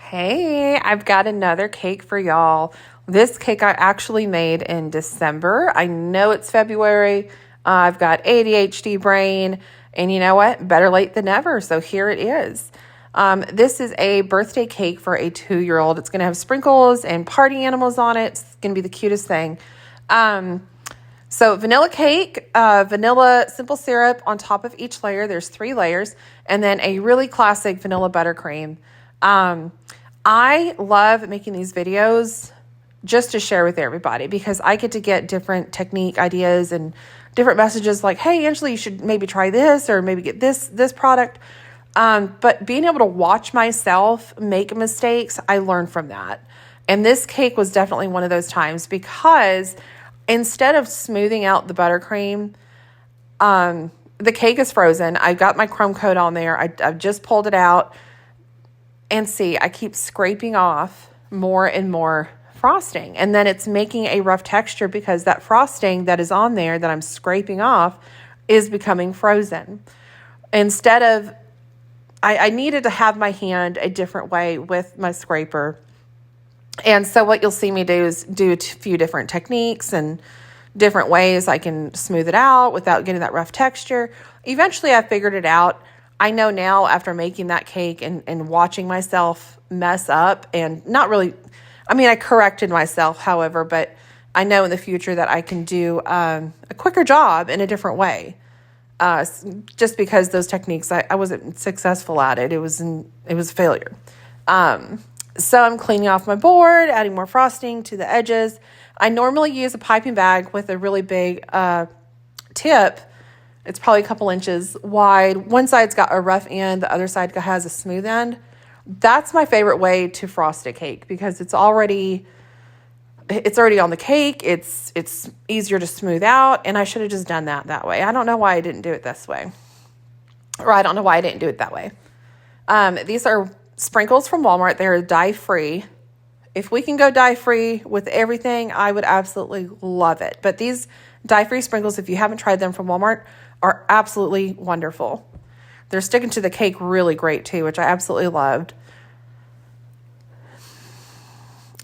Hey, I've got another cake for y'all. This cake I actually made in December. I know it's February. I've got ADHD brain, and you know what? Better late than never. So here it is. This is a birthday cake for a 2-year-old. It's going to have sprinkles and party animals on it. It's going to be the cutest thing. So vanilla cake, vanilla simple syrup on top of each layer. There's 3 layers, and then a really classic vanilla buttercream. I love making these videos just to share with everybody because I get to get different technique ideas and different messages like, hey, Angela, you should maybe try this or maybe get this product. But being able to watch myself make mistakes, I learn from that. And this cake was definitely one of those times because instead of smoothing out the buttercream, the cake is frozen. I got my crumb coat on there. I've just pulled it out. And see, I keep scraping off more and more frosting. And then it's making a rough texture because that frosting that is on there that I'm scraping off is becoming frozen. Instead of, I needed to have my hand a different way with my scraper. And so what you'll see me do is do a few different techniques and different ways I can smooth it out without getting that rough texture. Eventually I figured it out. I know now after making that cake and watching myself mess up and not really, I corrected myself, however, but I know in the future that I can do a quicker job in a different way. Just because those techniques, I wasn't successful at it. It was a failure. So I'm cleaning off my board, adding more frosting to the edges. I normally use a piping bag with a really big tip. It's probably a couple inches wide. One side's got a rough end. The other side has a smooth end. That's my favorite way to frost a cake because it's already on the cake. It's easier to smooth out, and I should have just done that way. I don't know why I didn't do it this way. Or I don't know why I didn't do it that way. These are sprinkles from Walmart. They're dye-free. If we can go dye-free with everything, I would absolutely love it. But these dye-free sprinkles, if you haven't tried them from Walmart, are absolutely wonderful. They're sticking to the cake really great too, which I absolutely loved.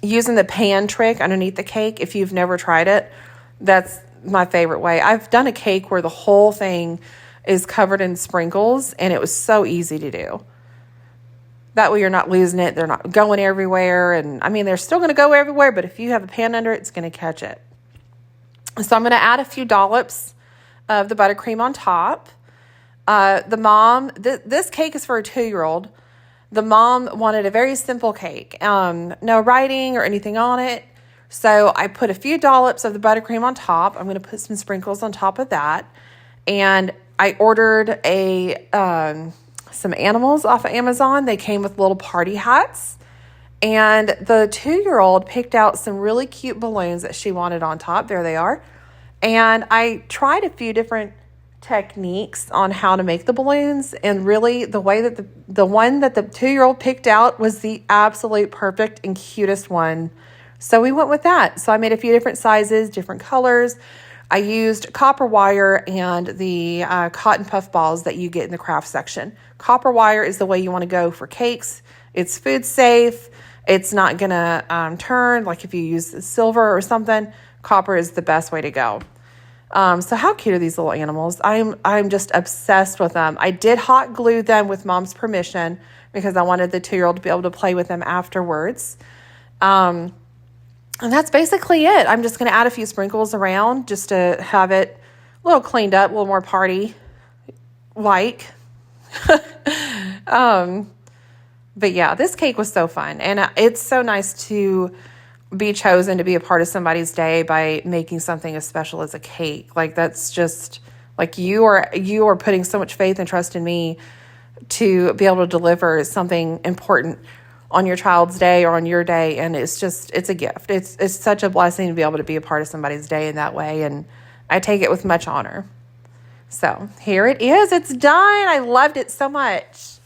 Using the pan trick underneath the cake, if you've never tried it, that's my favorite way. I've done a cake where the whole thing is covered in sprinkles, and it was so easy to do. That way you're not losing it. They're not going everywhere. And they're still going to go everywhere, but if you have a pan under it, it's going to catch it. So I'm going to add a few dollops of the buttercream on top. This cake is for a 2-year-old. The mom wanted a very simple cake. No writing or anything on it. So I put a few dollops of the buttercream on top. I'm going to put some sprinkles on top of that. And I ordered some animals off of Amazon. They came with little party hats. And the 2-year-old picked out some really cute balloons that she wanted on top. There they are. And I tried a few different techniques on how to make the balloons. And really, the way that the one that the 2-year-old picked out was the absolute perfect and cutest one. So we went with that. So I made a few different sizes, different colors. I used copper wire and the cotton puff balls that you get in the craft section. Copper wire is the way you want to go for cakes. It's food safe. It's not going to turn like if you use silver or something. Copper is the best way to go. So how cute are these little animals? I'm just obsessed with them. I did hot glue them with mom's permission because I wanted the 2-year-old to be able to play with them afterwards. And that's basically it. I'm just going to add a few sprinkles around just to have it a little cleaned up, a little more party-like. But yeah, this cake was so fun. And it's so nice to be chosen to be a part of somebody's day by making something as special as a cake. Like that's just like you are putting so much faith and trust in me to be able to deliver something important on your child's day or on your day. And it's a gift. It's such a blessing to be able to be a part of somebody's day in that way. And I take it with much honor. So here it is. It's done. I loved it so much.